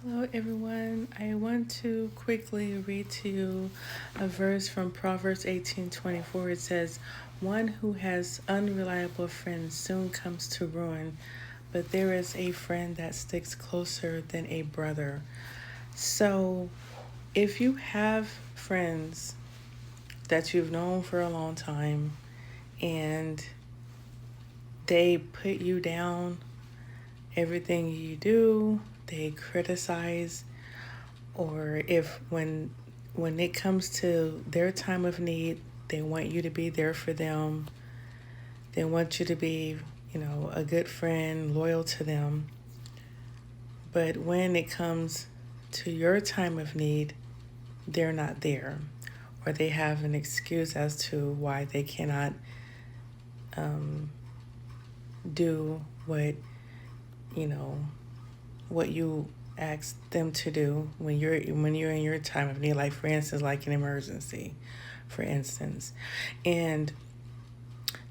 Hello, everyone. I want to quickly read to you a verse from Proverbs 18:24. It says, "One who has unreliable friends soon comes to ruin, but there is a friend that sticks closer than a brother." So, if you have friends that you've known for a long time and they put you down, everything you do, they criticize, or if when it comes to their time of need, they want you to be there for them. They want you to be, a good friend, loyal to them. But when it comes to your time of need, they're not there, or they have an excuse as to why they cannot do you know what you ask them to do when you're in your time of need, like for instance, like an emergency, for instance. And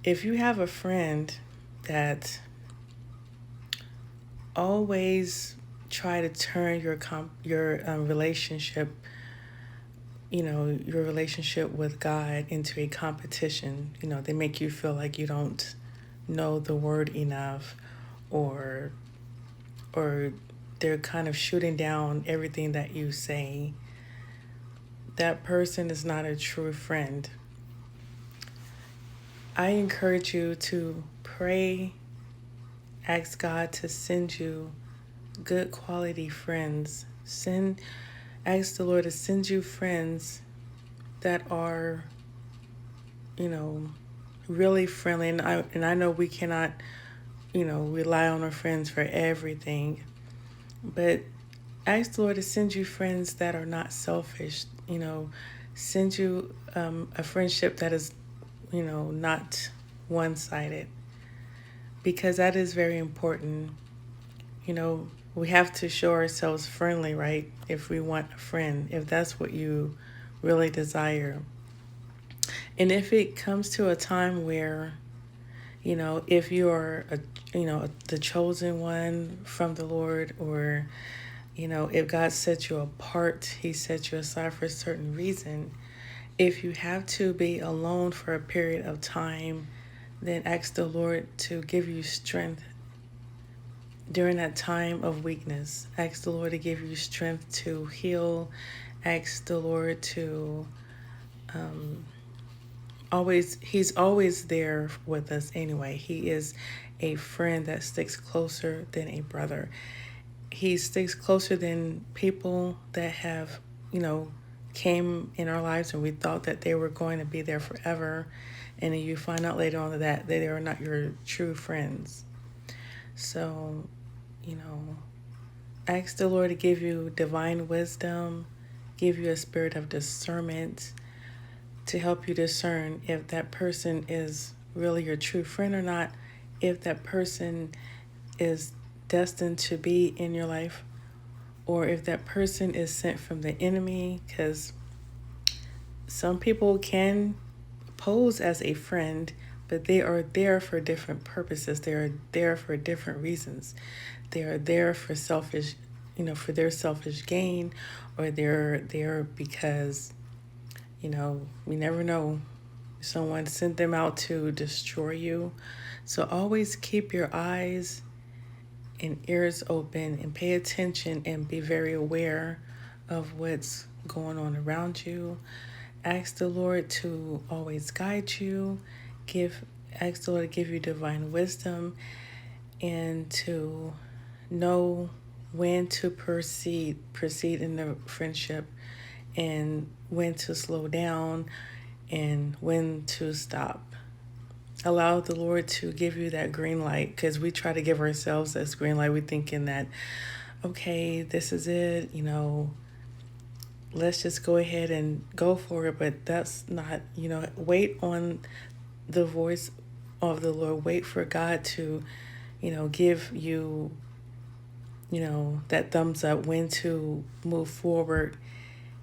if you have a friend that always try to turn your relationship, your relationship with God into a competition, they make you feel like you don't know the word enough, or or they're kind of shooting down everything that you say. That person is not a true friend. I encourage you to pray, ask God to send you good quality friends. Ask the Lord to send you friends that are, you know, really friendly. And I know we cannot, rely on our friends for everything, but ask the Lord to send you friends that are not selfish. Send you a friendship that is, not one-sided, because that is very important. We have to show ourselves friendly, right? If we want a friend, if that's what you really desire. And if it comes to a time where, if you are the chosen one from the Lord, or if God set you apart, He set you aside for a certain reason. If you have to be alone for a period of time, then ask the Lord to give you strength during that time of weakness. Ask the Lord to give you strength to heal. Ask the Lord to He's always there with us anyway. He is a friend that sticks closer than a brother. He sticks closer than people that have, came in our lives and we thought that they were going to be there forever. And then you find out later on that they are not your true friends. So, you know, ask the Lord to give you divine wisdom, give you a spirit of discernment to help you discern if that person is really your true friend or not, if that person is destined to be in your life, or if that person is sent from the enemy, because some people can pose as a friend, but they are there for different purposes. They are there for different reasons. They are there for for their selfish gain, or they're there because, we never know. Someone sent them out to destroy you. So always keep your eyes and ears open and pay attention and be very aware of what's going on around you. Ask the Lord to always guide you. Ask the Lord to give you divine wisdom and to know when to proceed in the friendship, and when to slow down and when to stop. Allow the Lord to give you that green light, because we try to give ourselves this green light. We're thinking that, okay, this is it, let's just go ahead and go for it. But that's not, wait on the voice of the Lord. Wait for God to, give you, that thumbs up when to move forward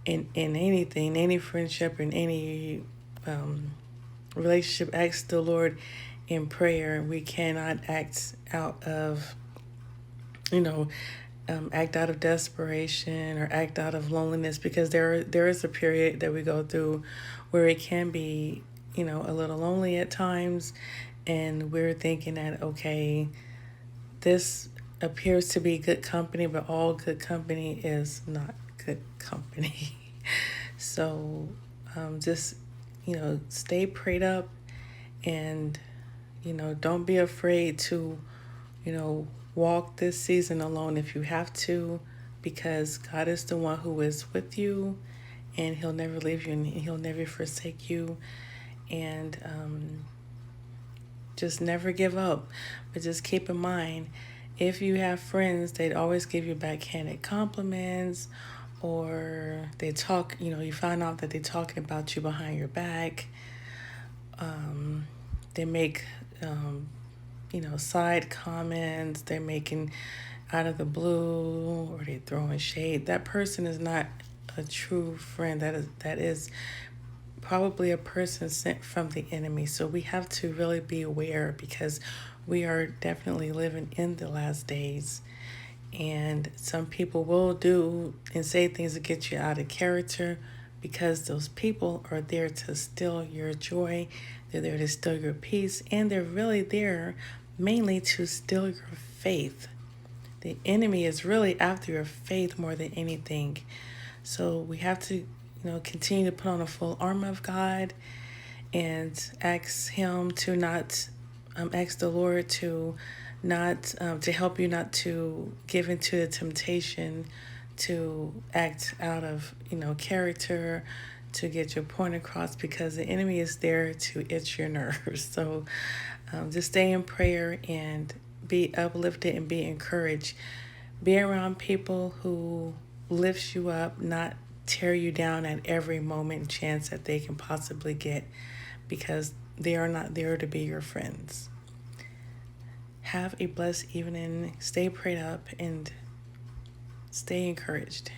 in anything, any friendship, in any relationship. Ask the Lord in prayer. We cannot act out of, you know, act out of desperation or act out of loneliness, because there is a period that we go through where it can be, a little lonely at times, and we're thinking that, okay, this appears to be good company, but all good company is not good company. So just, stay prayed up, and, don't be afraid to, walk this season alone if you have to, because God is the one who is with you, and He'll never leave you, and He'll never forsake you. And just never give up. But just keep in mind, if you have friends, they'd always give you backhanded compliments, or they talk, you find out that they're talking about you behind your back. They make, side comments. They're making out of the blue, or they're throwing shade. That person is not a true friend. That is probably a person sent from the enemy. So we have to really be aware, because we are definitely living in the last days. And some people will do and say things to get you out of character, because those people are there to steal your joy. They're there to steal your peace. And they're really there mainly to steal your faith. The enemy is really after your faith more than anything. So we have to, continue to put on the full armor of God, and ask Him to not, ask the Lord to not, to help you not to give into the temptation to act out of, character, to get your point across, because the enemy is there to itch your nerves. So just stay in prayer and be uplifted and be encouraged. Be around people who lifts you up, not tear you down at every moment and chance that they can possibly get, because they are not there to be your friends. Have a blessed evening. Stay prayed up and stay encouraged.